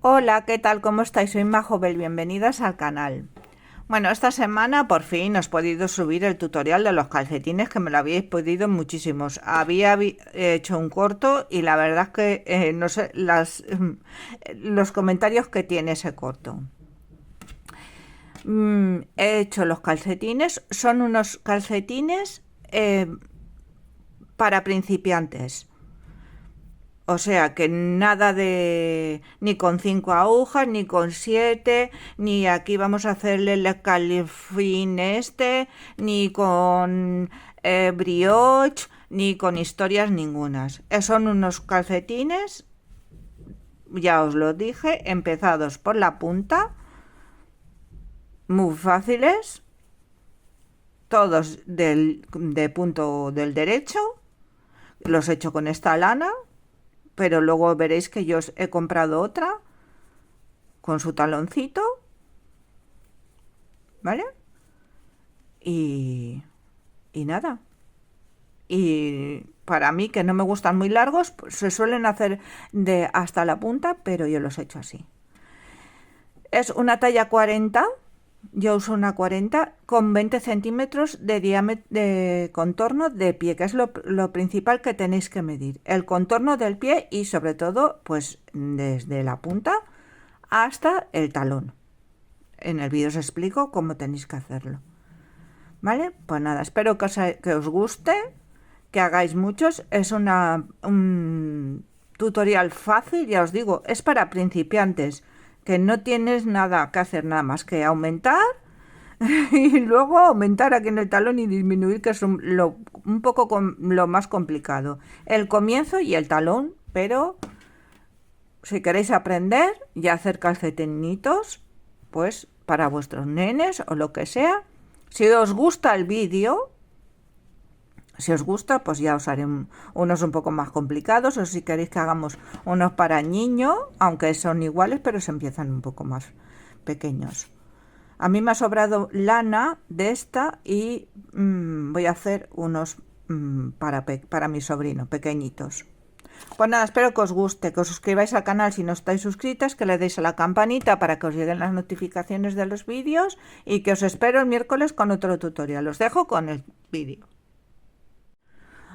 Hola, ¿qué tal? ¿Cómo estáis? Soy Majobel, bienvenidas al canal. Bueno, esta semana por fin os he podido subir el tutorial de los calcetines, que me lo habíais pedido muchísimos. Había hecho un corto y la verdad es que no sé los comentarios que tiene ese corto. He hecho los calcetines, son unos calcetines para principiantes. O sea que nada de ni con 5 agujas, ni con 7, ni aquí vamos a hacerle el califín ni con brioche, ni con historias ningunas. Son unos calcetines, ya os lo dije, empezados por la punta, muy fáciles, todos de punto del derecho. Los he hecho con esta lana, pero luego veréis que yo he comprado otra con su taloncito, ¿vale? Y nada. Y para mí, que no me gustan muy largos, pues se suelen hacer de hasta la punta, pero yo los he hecho así. Es una talla 40, yo uso una 40 con 20 centímetros de diámetro de contorno de pie, que es lo principal que tenéis que medir. El contorno del pie y sobre todo, pues desde la punta hasta el talón. En el vídeo os explico cómo tenéis que hacerlo. ¿Vale? Pues nada, espero que os guste, que hagáis muchos. Es un tutorial fácil, ya os digo, es para principiantes, que no tienes nada que hacer, nada más que aumentar y luego aumentar aquí en el talón y disminuir, que es un poco lo más complicado. El comienzo y el talón, pero si queréis aprender y hacer calcetinitos, pues para vuestros nenes o lo que sea. Si os gusta el vídeo, si os gusta, pues ya os haré unos un poco más complicados, o si queréis que hagamos unos para niño, aunque son iguales, pero se empiezan un poco más pequeños. A mí me ha sobrado lana de esta y voy a hacer unos para mi sobrino, pequeñitos. Pues nada, espero que os guste, que os suscribáis al canal si no estáis suscritas, que le deis a la campanita para que os lleguen las notificaciones de los vídeos y que os espero el miércoles con otro tutorial. Os dejo con el vídeo.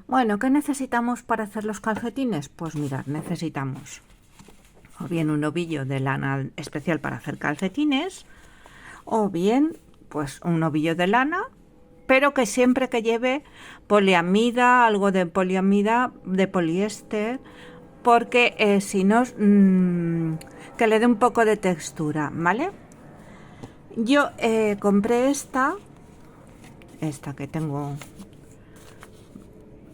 Bueno, ¿qué necesitamos para hacer los calcetines? Pues mirad, necesitamos o bien un ovillo de lana especial para hacer calcetines, o bien pues un ovillo de lana, pero que siempre que lleve poliamida, algo de poliamida, de poliéster, porque si no, que le dé un poco de textura, ¿vale? Yo compré esta que tengo,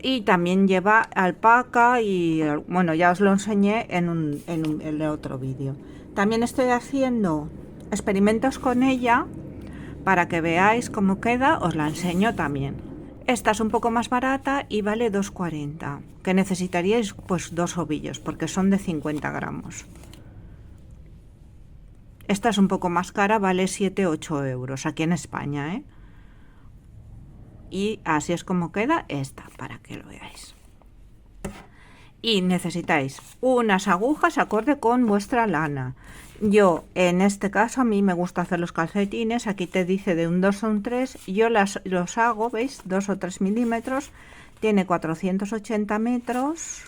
y también lleva alpaca y bueno, ya os lo enseñé en el otro vídeo. También estoy haciendo experimentos con ella para que veáis cómo queda, os la enseño también. Esta es un poco más barata y vale 2,40, que necesitaríais pues 2 ovillos porque son de 50 gramos. Esta es un poco más cara, vale 7-8 euros aquí en España, ¿eh? Y así es como queda esta, para que lo veáis. Y necesitáis unas agujas acorde con vuestra lana. Yo, en este caso, a mí me gusta hacer los calcetines. Aquí te dice de un 2 o un 3. Yo los hago, ¿veis? 2 o 3 milímetros. Tiene 480 metros.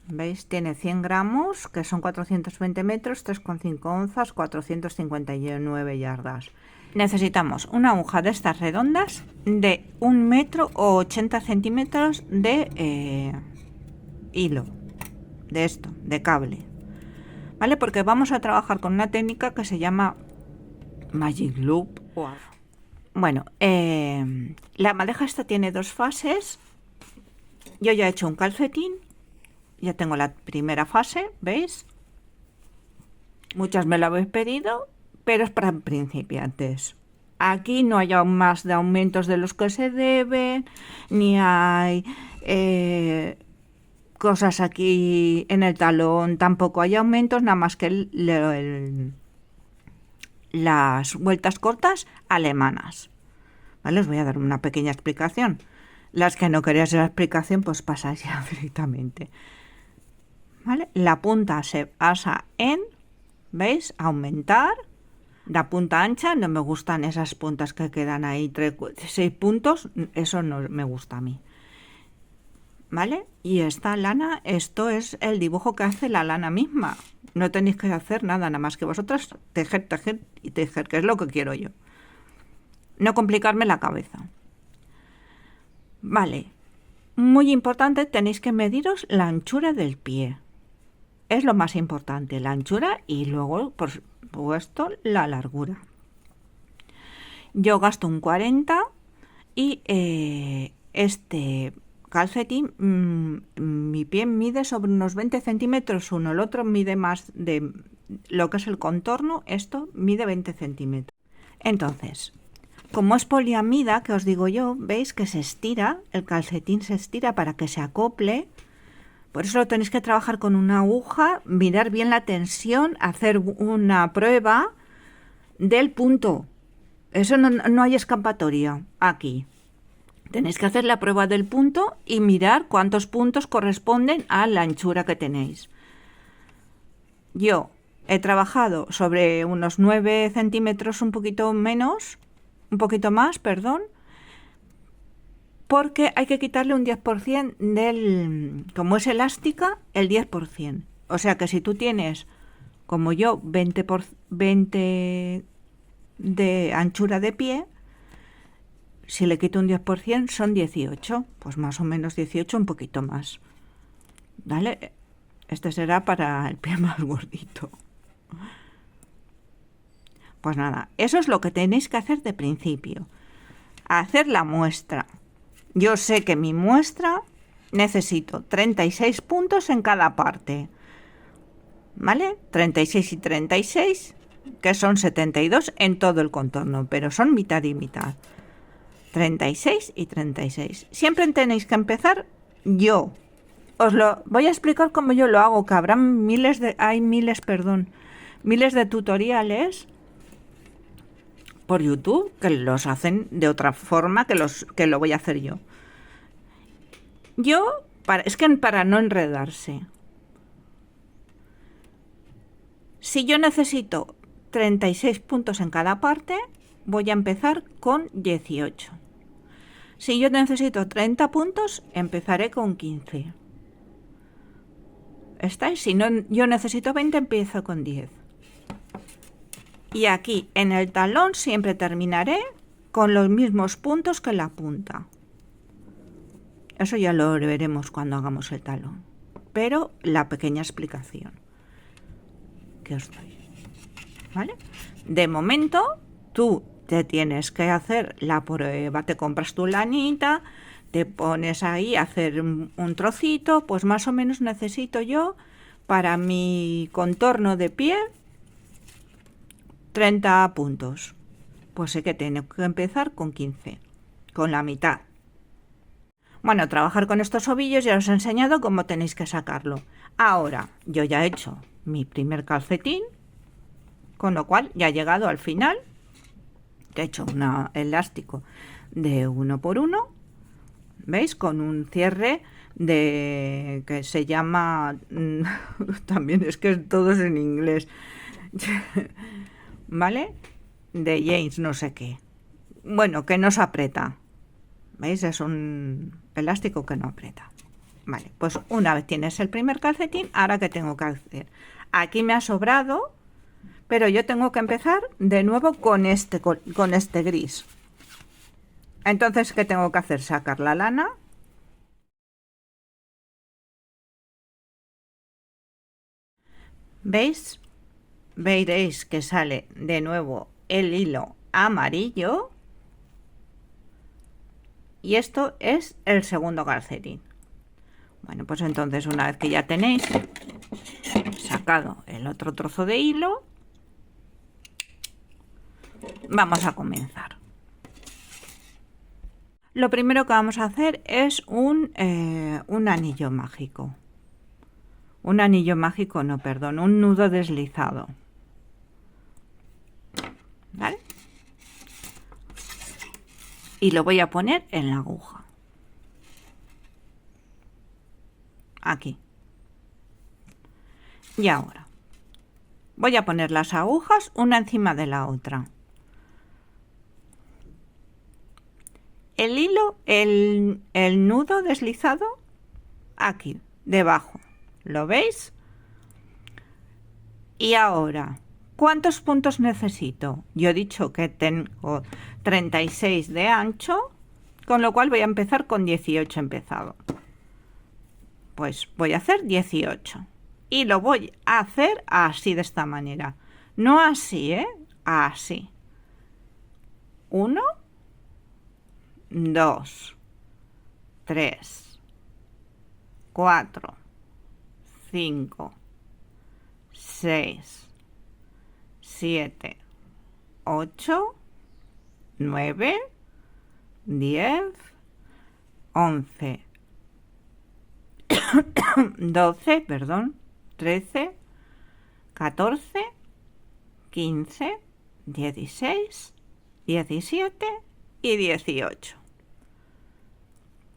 ¿Veis? Tiene 100 gramos, que son 420 metros, 3,5 onzas, 459 yardas. Necesitamos una aguja de estas redondas de 1 metro o 80 centímetros de hilo, de esto, de cable, ¿vale? Porque vamos a trabajar con una técnica que se llama Magic Loop. Bueno, la madeja esta tiene 2 fases. Yo ya he hecho un calcetín, ya tengo la primera fase, ¿veis? Muchas me lo habéis pedido, pero es para principiantes. Aquí no hay aún más de aumentos de los que se deben, ni hay cosas aquí en el talón, tampoco hay aumentos, nada más que las vueltas cortas alemanas. ¿Vale? Os voy a dar una pequeña explicación. Las que no queréis la explicación, pues pasáis ya directamente. ¿Vale? La punta se asa en, ¿Veis? Aumentar. La punta ancha, no me gustan esas puntas que quedan ahí, 6 puntos, eso no me gusta a mí. ¿Vale? Y esta lana, esto es el dibujo que hace la lana misma. No tenéis que hacer nada más que vosotras tejer, tejer y tejer, que es lo que quiero yo. No complicarme la cabeza. Vale. Muy importante, tenéis que mediros la anchura del pie. Es lo más importante, la anchura y luego, por supuesto, la largura. Yo gasto un 40 y este calcetín, mi pie mide sobre unos 20 centímetros uno, el otro mide más de lo que es el contorno, esto mide 20 centímetros. Entonces, como es poliamida, que os digo yo, veis que se estira, el calcetín se estira para que se acople. Por eso lo tenéis que trabajar con una aguja, mirar bien la tensión, hacer una prueba del punto. Eso no hay escapatoria aquí. Tenéis que hacer la prueba del punto y mirar cuántos puntos corresponden a la anchura que tenéis. Yo he trabajado sobre unos 9 centímetros, un poquito más, perdón, porque hay que quitarle un 10% del, como es elástica, el 10%. O sea que si tú tienes, como yo, 20 de anchura de pie, si le quito un 10% son 18, pues más o menos 18, un poquito más. ¿Vale? Este será para el pie más gordito. Pues nada, eso es lo que tenéis que hacer de principio. Hacer la muestra. Yo sé que mi muestra necesito 36 puntos en cada parte. ¿Vale? 36 y 36, que son 72 en todo el contorno, pero son mitad y mitad. 36 y 36. Siempre tenéis que empezar yo. Os lo voy a explicar cómo yo lo hago, que habrá miles de tutoriales por YouTube que los hacen de otra forma que lo voy a hacer yo. Para no enredarse. Si yo necesito 36 puntos en cada parte, voy a empezar con 18. Si yo necesito 30 puntos, empezaré con 15. ¿Estáis? Si no, yo necesito 20, empiezo con 10. Y aquí en el talón siempre terminaré con los mismos puntos que la punta. Eso ya lo veremos cuando hagamos el talón. Pero la pequeña explicación que os doy. ¿Vale? De momento, tú te tienes que hacer la prueba, te compras tu lanita, te pones ahí a hacer un trocito, pues más o menos necesito yo para mi contorno de pie 30 puntos. Pues sé que tengo que empezar con 15, con la mitad. Bueno, trabajar con estos ovillos ya os he enseñado cómo tenéis que sacarlo. Ahora, yo ya he hecho mi primer calcetín, con lo cual ya he llegado al final. He hecho un elástico de 1 por 1, ¿veis? Con un cierre que se llama, también es que todo es en inglés, ¿vale? De James no sé qué. Bueno, que no se aprieta, ¿veis? Es un elástico que no aprieta. Vale, pues una vez tienes el primer calcetín, ahora ¿qué tengo que hacer? Aquí me ha sobrado, pero yo tengo que empezar de nuevo con este gris. Entonces, ¿qué tengo que hacer? Sacar la lana. ¿Veis? Veréis que sale de nuevo el hilo amarillo. Y esto es el segundo calcetín. Bueno, pues entonces una vez que ya tenéis sacado el otro trozo de hilo, vamos a comenzar. Lo primero que vamos a hacer es un anillo mágico. Un anillo mágico, no, perdón, un nudo deslizado. ¿Vale? Y lo voy a poner en la aguja. Aquí. Y ahora Voy a poner las agujas una encima de la otra. El hilo, el nudo deslizado aquí, debajo. ¿Lo veis? Y ahora, ¿cuántos puntos necesito? Yo he dicho que tengo 36 de ancho, con lo cual voy a empezar con 18 empezado. Pues voy a hacer 18. Y lo voy a hacer así, de esta manera. No así, ¿eh? Así. 1, 2, 3, 4, 5, 6, 7, 8, 9, 10, 11, 12, perdón, 13, 14, 15, 16, 17 y 18.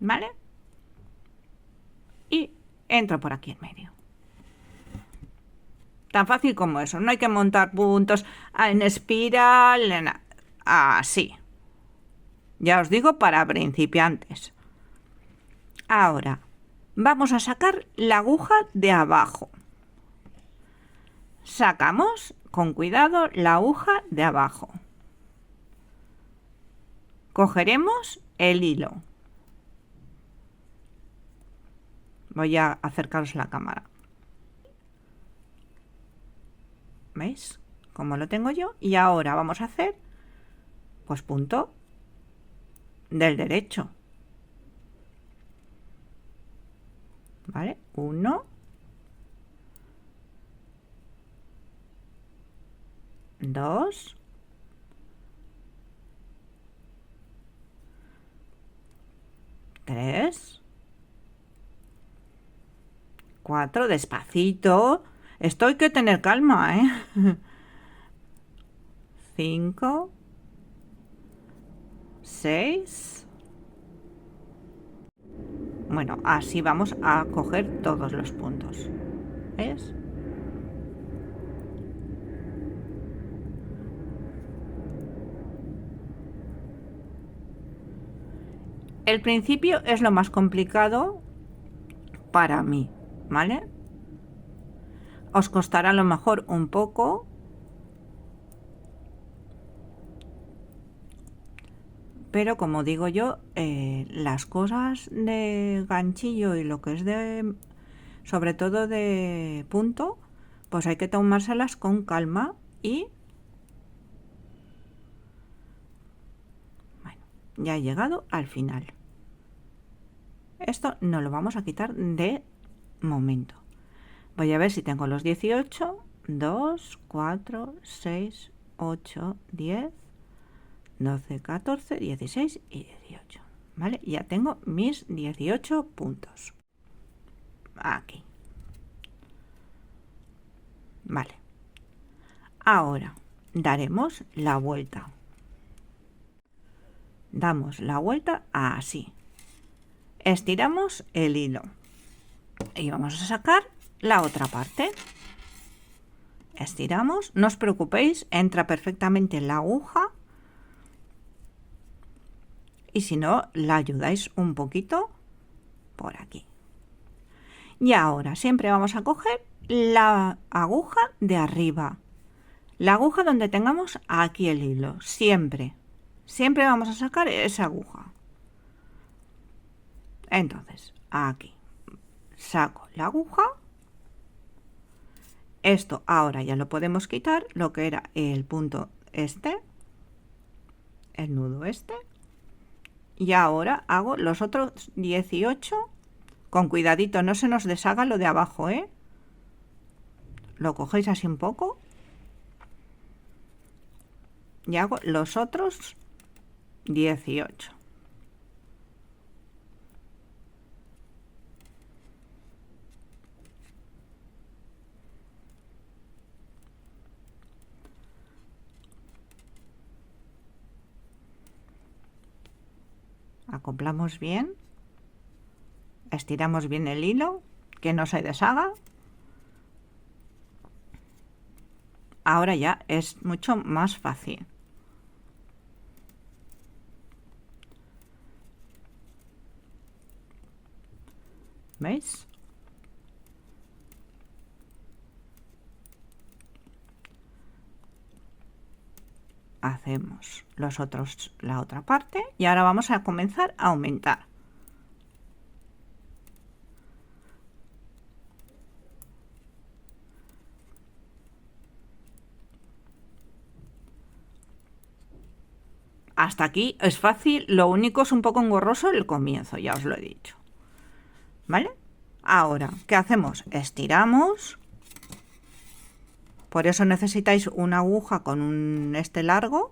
¿Vale? Y entro por aquí en medio. Tan fácil como eso. No hay que montar puntos en espiral, así. Ya os digo, para principiantes. Ahora, vamos a sacar la aguja de abajo. Sacamos con cuidado la aguja de abajo. Cogeremos el hilo. Voy a acercaros la cámara. ¿Veis? Como lo tengo yo. Y ahora vamos a hacer, pues, punto del derecho. ¿Vale? 1, 2, 3, 4, despacito. Esto hay que tener calma, ¿eh? 5, 6. Bueno, así vamos a coger todos los puntos. ¿Ves? El principio es lo más complicado para mí, ¿vale? Os costará a lo mejor un poco, pero como digo yo, las cosas de ganchillo y lo que es de, sobre todo de punto, pues hay que tomárselas con calma y bueno, ya he llegado al final. Esto no lo vamos a quitar de momento. Voy a ver si tengo los 18, 2, 4, 6, 8, 10, 12, 14, 16 y 18. ¿Vale? Ya tengo mis 18 puntos. Aquí. Vale. Ahora daremos la vuelta. Damos la vuelta así. Estiramos el hilo. Y vamos a sacar la otra parte. Estiramos. No os preocupéis, entra perfectamente la aguja. Y si no, la ayudáis un poquito por aquí. Y ahora siempre vamos a coger la aguja de arriba. La aguja donde tengamos aquí el hilo. Siempre. Siempre vamos a sacar esa aguja. Entonces, aquí. Saco la aguja. Esto ahora ya lo podemos quitar. Lo que era el punto este. El nudo este. Y ahora hago los otros 18. Con cuidadito, no se nos deshaga lo de abajo, ¿eh? Lo cogéis así un poco. Y hago los otros 18. Acoplamos bien. Estiramos bien el hilo, que no se deshaga. ahora ya es mucho más fácil. ¿Veis? Hacemos la otra parte y ahora vamos a comenzar a aumentar. Hasta aquí es fácil, lo único es un poco engorroso el comienzo, ya os lo he dicho. ¿Vale? Ahora, ¿qué hacemos? Estiramos. Por eso necesitáis una aguja con un largo.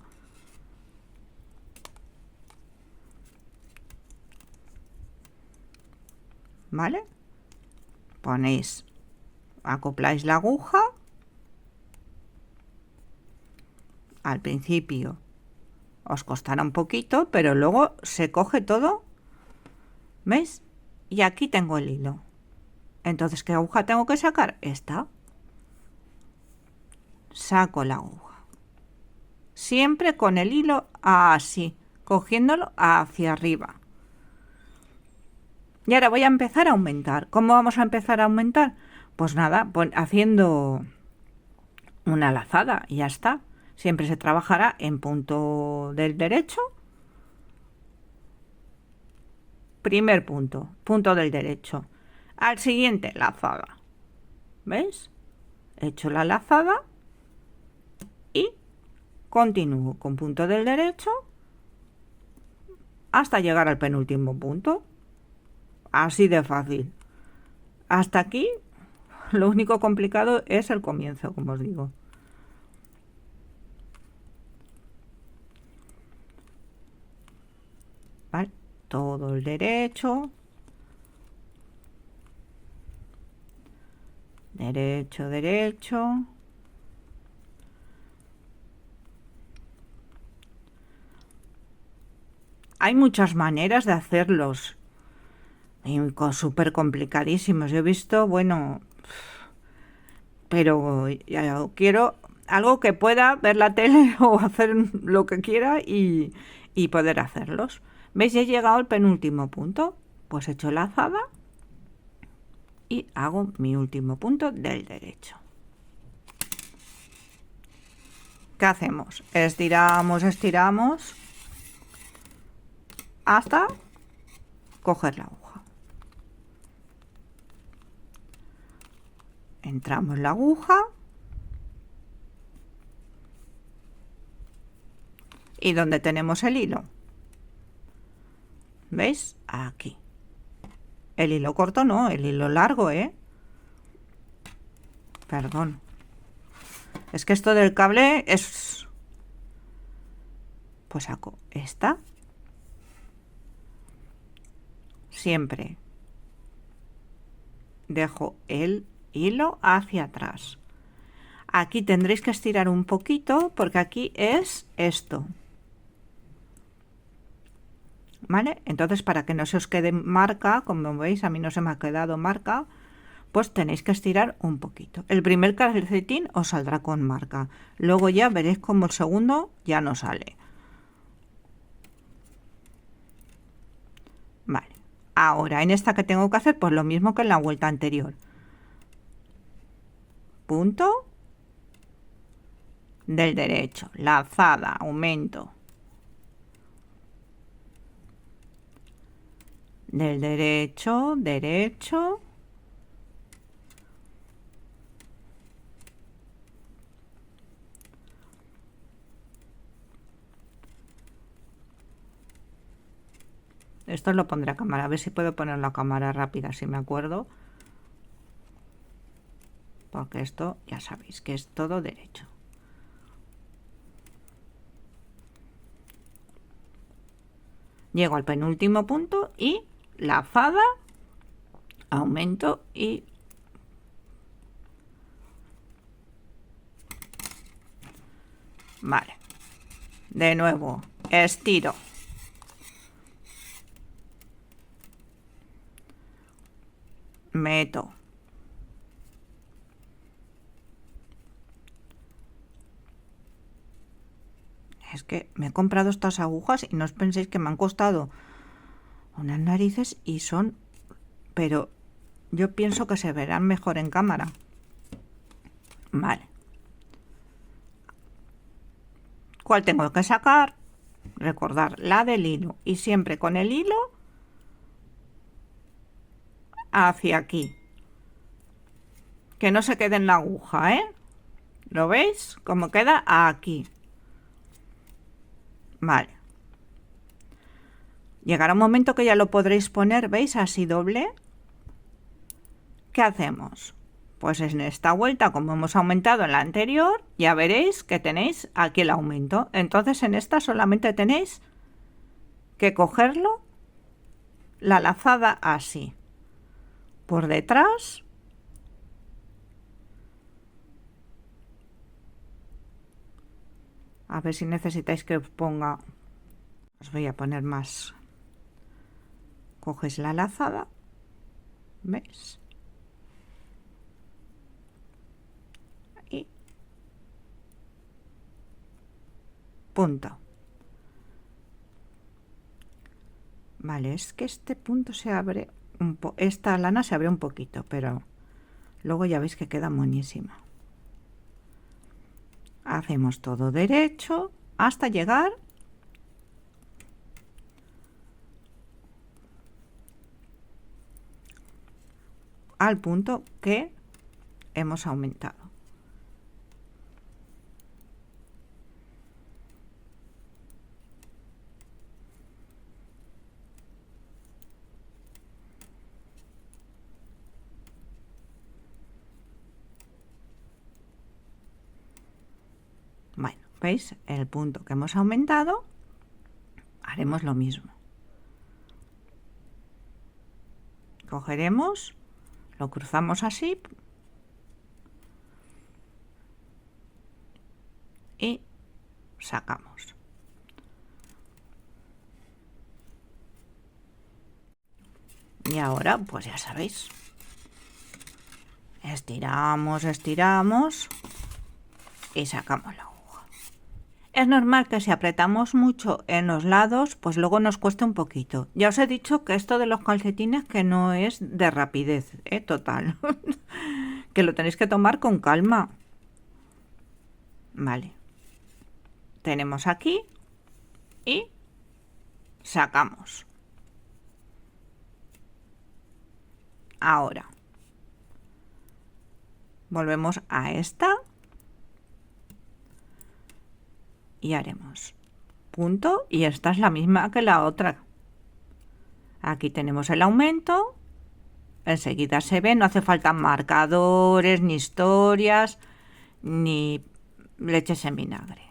¿Vale? Ponéis, acopláis la aguja. Al principio os costará un poquito, pero luego se coge todo. ¿Veis? Y aquí tengo el hilo. Entonces, ¿qué aguja tengo que sacar? Esta. Saco la aguja. Siempre con el hilo así, cogiéndolo hacia arriba. Y ahora voy a empezar a aumentar. ¿Cómo vamos a empezar a aumentar? Pues nada, haciendo una lazada y ya está. Siempre se trabajará en punto del derecho. Primer punto, punto del derecho. Al siguiente, lazada. ¿Veis? He hecho la lazada y continúo con punto del derecho hasta llegar al penúltimo punto. Así de fácil. Hasta aquí, lo único complicado es el comienzo, como os digo. ¿Vale? Todo el derecho. Derecho, derecho. Hay muchas maneras de hacerlos. Súper complicadísimos. Yo he visto, bueno, pero ya quiero algo que pueda ver la tele o hacer lo que quiera y poder hacerlos. ¿Veis? Ya he llegado al penúltimo punto. Pues he hecho lazada y hago mi último punto del derecho. ¿Qué hacemos? Estiramos, estiramos hasta coger la aguja. Entramos la aguja y donde tenemos el hilo. ¿Veis? Aquí. El hilo corto no, el hilo largo, ¿eh? Perdón. Es que esto del cable es... Pues saco esta. Siempre dejo el hilo hacia atrás. Aquí tendréis que estirar un poquito porque aquí es esto. ¿Vale? Entonces, para que no se os quede marca, como veis, a mí no se me ha quedado marca, pues tenéis que estirar un poquito. El primer calcetín os saldrá con marca. Luego ya veréis como el segundo ya no sale. Vale. Ahora, en esta que tengo que hacer, pues lo mismo que en la vuelta anterior. Punto del derecho, lazada, aumento. Del derecho, derecho. Esto lo pondré a cámara, a ver si puedo poner la cámara rápida, si me acuerdo. Porque esto ya sabéis que es todo derecho. Llego al penúltimo punto y lazada, aumento y vale. De nuevo, estiro. Meto. que me he comprado estas agujas y no os penséis que me han costado unas narices y son, pero yo pienso que se verán mejor en cámara. Vale. ¿Cuál tengo que sacar? Recordar la del hilo y siempre con el hilo hacia aquí. Que no se quede en la aguja, ¿eh? ¿Lo veis? Como queda aquí. Vale. Llegará un momento que ya lo podréis poner, ¿veis? Así doble. ¿Qué hacemos? Pues en esta vuelta, como hemos aumentado en la anterior, ya veréis que tenéis aquí el aumento. Entonces en esta solamente tenéis que cogerlo, la lazada así, por detrás, a ver si necesitáis que os ponga, os voy a poner más, coges la lazada, ¿veis? Y punto. Vale, es que este punto se abre esta lana se abre un poquito, pero luego ya veis que queda buenísima. Hacemos todo derecho hasta llegar al punto que hemos aumentado. Bueno, ¿veis? El punto que hemos aumentado, haremos lo mismo. Cogeremos, lo cruzamos así y sacamos. Y ahora, pues ya sabéis, estiramos, estiramos y sacamos la aguja. Es normal que si apretamos mucho en los lados, pues luego nos cueste un poquito. Ya os he dicho que esto de los calcetines que no es de rapidez, total. Que lo tenéis que tomar con calma. Vale. Tenemos aquí y sacamos. Ahora volvemos a esta y haremos punto, y esta es la misma que la otra. Aquí tenemos el aumento, enseguida se ve, no hace falta marcadores, ni historias, ni leches en vinagre.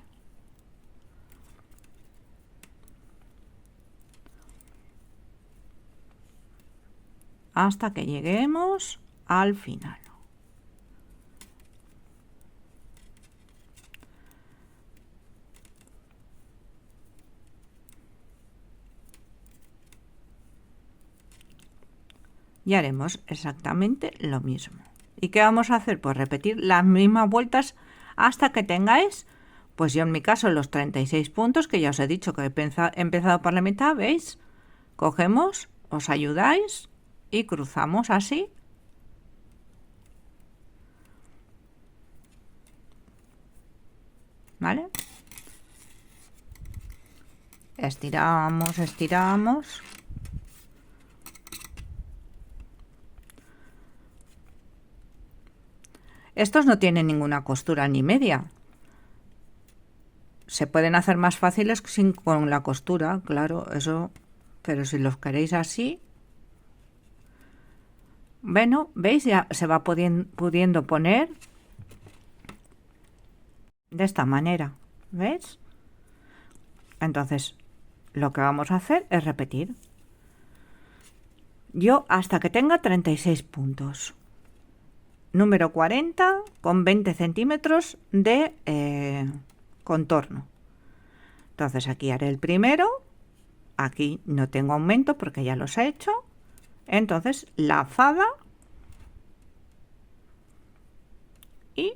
Hasta que lleguemos al final. Y haremos exactamente lo mismo. ¿Y qué vamos a hacer? Pues repetir las mismas vueltas hasta que tengáis, pues yo en mi caso los 36 puntos, que ya os he dicho que he empezado por la mitad, ¿veis? Cogemos, os ayudáis y cruzamos así. ¿Vale? Estiramos, estiramos. Estos no tienen ninguna costura ni media. Se pueden hacer más fáciles sin con la costura, claro, eso. Pero si los queréis así, bueno, ¿veis? Ya se va pudiendo poner de esta manera, ¿veis? Entonces, lo que vamos a hacer es repetir. Yo hasta que tenga 36 puntos. Número 40 con 20 centímetros de contorno. Entonces aquí haré el primero. Aquí no tengo aumento porque ya los he hecho. Entonces lazada y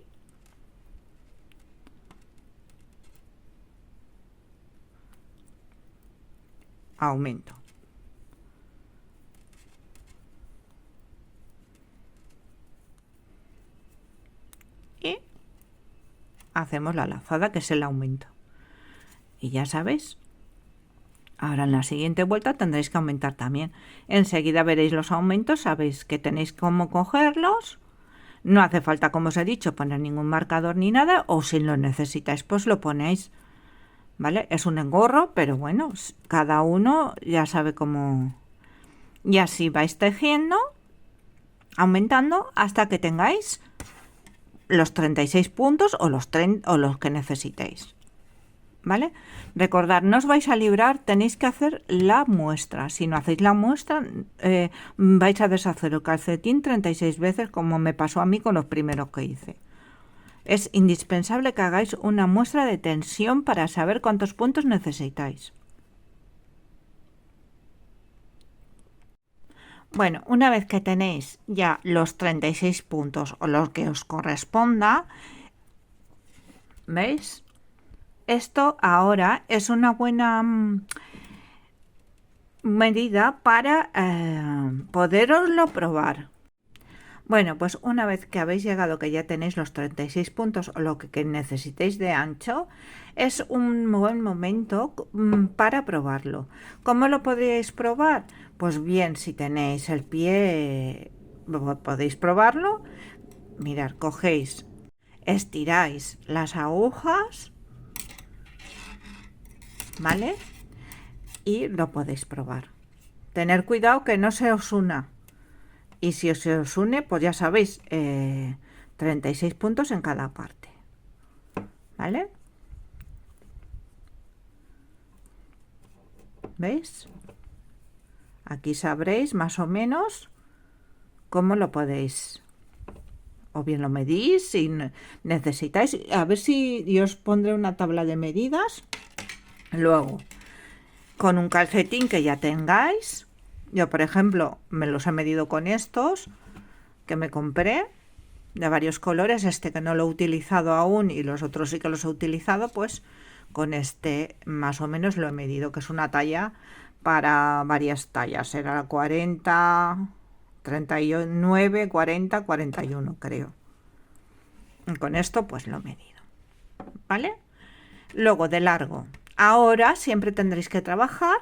aumento. Y hacemos la lazada, que es el aumento. Y ya sabéis, ahora en la siguiente vuelta tendréis que aumentar también. Enseguida veréis los aumentos, sabéis que tenéis cómo cogerlos. No hace falta, como os he dicho, poner ningún marcador ni nada, o si lo necesitáis, pues lo ponéis. ¿Vale? Es un engorro, pero bueno, cada uno ya sabe cómo. Y así vais tejiendo, aumentando hasta que tengáis los 36 puntos o los que necesitéis. ¿Vale? Recordad, no os vais a librar, tenéis que hacer la muestra. Si no hacéis la muestra, vais a deshacer el calcetín 36 veces, como me pasó a mí con los primeros que hice. Es indispensable que hagáis una muestra de tensión para saber cuántos puntos necesitáis. Bueno, una vez que tenéis ya los 36 puntos o los que os corresponda, ¿veis? Esto ahora es una buena medida para poderoslo probar. Bueno, pues una vez que habéis llegado, que ya tenéis los 36 puntos o lo que necesitéis de ancho, es un buen momento para probarlo. ¿Cómo lo podríais probar? Pues bien, si tenéis el pie, podéis probarlo. Mirad, cogéis, estiráis las agujas, ¿vale? Y lo podéis probar. Tener cuidado que no se os una. Y si se os une, pues ya sabéis, 36 puntos en cada parte. ¿Vale? ¿Veis? Aquí sabréis más o menos cómo lo podéis. O bien lo medís si necesitáis. A ver si yo os pondré una tabla de medidas. Luego, con un calcetín que ya tengáis. Yo, por ejemplo, me los he medido con estos que me compré de varios colores. Este que no lo he utilizado aún y los otros sí que los he utilizado, pues con este más o menos lo he medido, que es una talla para varias tallas. Era 40, 39, 40, 41 creo. Y con esto pues lo he medido. ¿Vale? Luego de largo. Ahora siempre tendréis que trabajar.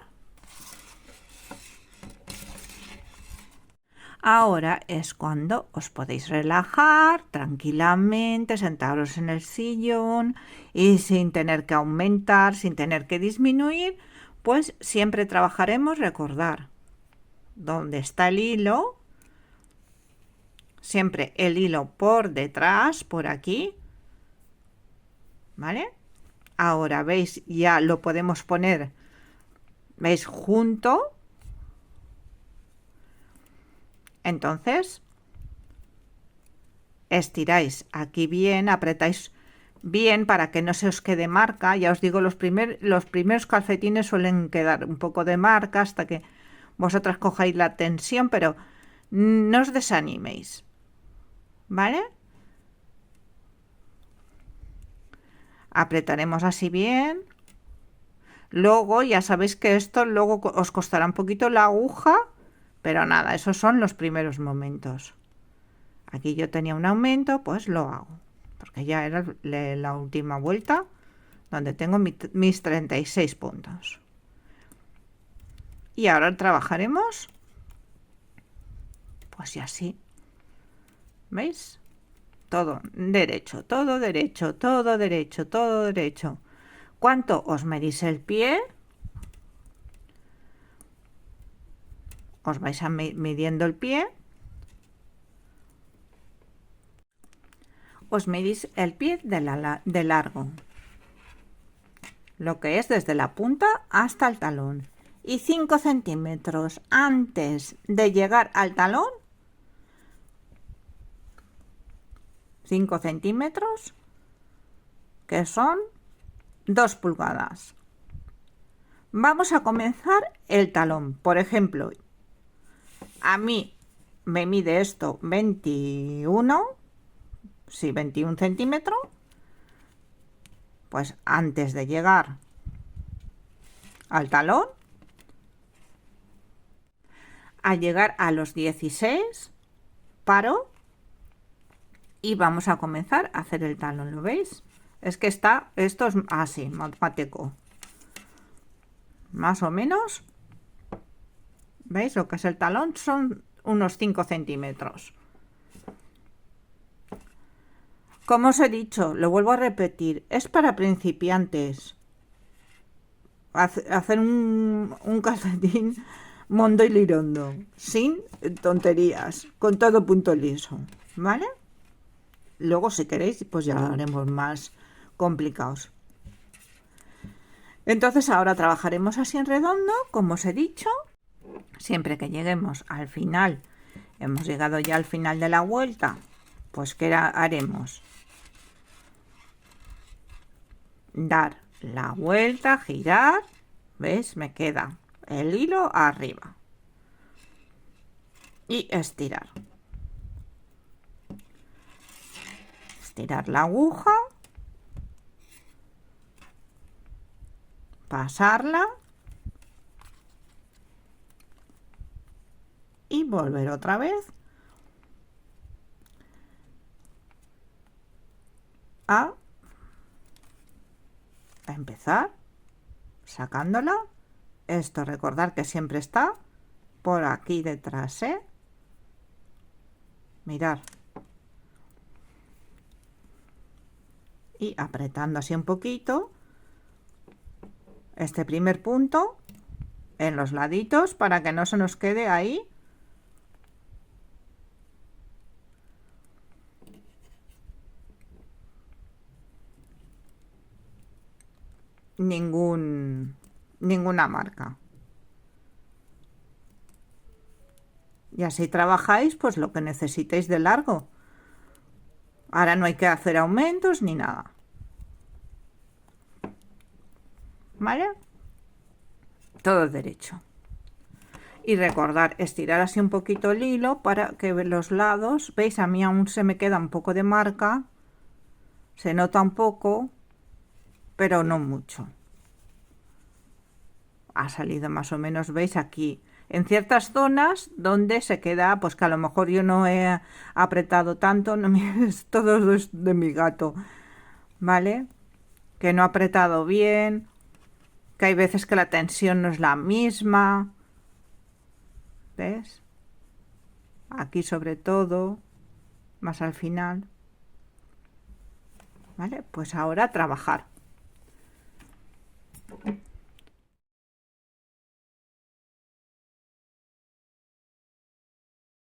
Ahora es cuando os podéis relajar tranquilamente, sentaros en el sillón y sin tener que aumentar, sin tener que disminuir, pues siempre trabajaremos, recordar, dónde está el hilo, siempre el hilo por detrás, por aquí, ¿vale? Ahora veis, ya lo podemos poner, ¿veis? Junto. Entonces, estiráis aquí bien, apretáis bien para que no se os quede marca. Ya os digo, los primeros calcetines suelen quedar un poco de marca hasta que vosotras cojáis la tensión, pero no os desaniméis, ¿vale? Apretaremos así bien. Luego ya sabéis que esto luego os costará un poquito la aguja, pero nada, esos son los primeros momentos. Aquí yo tenía un aumento, pues lo hago, porque ya era la última vuelta donde tengo mis 36 puntos. Y ahora trabajaremos pues y así. ¿Veis? Todo derecho, todo derecho, todo derecho, todo derecho. ¿Cuánto os medís el pie? Os vais a midiendo el pie. Os medís el pie de largo, lo que es desde la punta hasta el talón. Y 5 centímetros antes de llegar al talón, 5 centímetros, que son 2 pulgadas. Vamos a comenzar el talón. Por ejemplo, a mí me mide esto 21, sí, 21 centímetros. Pues antes de llegar al talón, Al llegar a los 16, paro y vamos a comenzar a hacer el talón. ¿Lo veis? Es que esto es así, matemático. Más o menos. ¿Veis? Lo que es el talón son unos 5 centímetros. Como os he dicho, lo vuelvo a repetir, es para principiantes. Hacer un calcetín mondo y lirondo, sin tonterías, con todo punto liso, ¿vale? Luego, si queréis, pues ya lo haremos más complicados. Entonces ahora trabajaremos así en redondo, como os he dicho. Siempre que lleguemos al final, hemos llegado ya al final de la vuelta, pues ¿qué haremos? Dar la vuelta, girar, ¿ves? Me queda el hilo arriba y estirar. Estirar la aguja, pasarla y volver otra vez a empezar sacándola. Esto recordar que siempre está por aquí detrás, ¿eh? Mirad. Y apretando así un poquito este primer punto en los laditos para que no se nos quede ahí ninguna marca. Y así trabajáis pues lo que necesitéis de largo. Ahora no hay que hacer aumentos ni nada. ¿Vale? Todo derecho. Y recordar estirar así un poquito el hilo para que los lados, veis, a mí aún se me queda un poco de marca, se nota un poco, pero no mucho. Ha salido más o menos, veis, aquí en ciertas zonas donde se queda, pues que a lo mejor yo no he apretado tanto, no es todo de mi gato, ¿vale? Que no he apretado bien, que hay veces que la tensión no es la misma, ¿ves? Aquí sobre todo, más al final, ¿vale? Pues ahora a trabajar.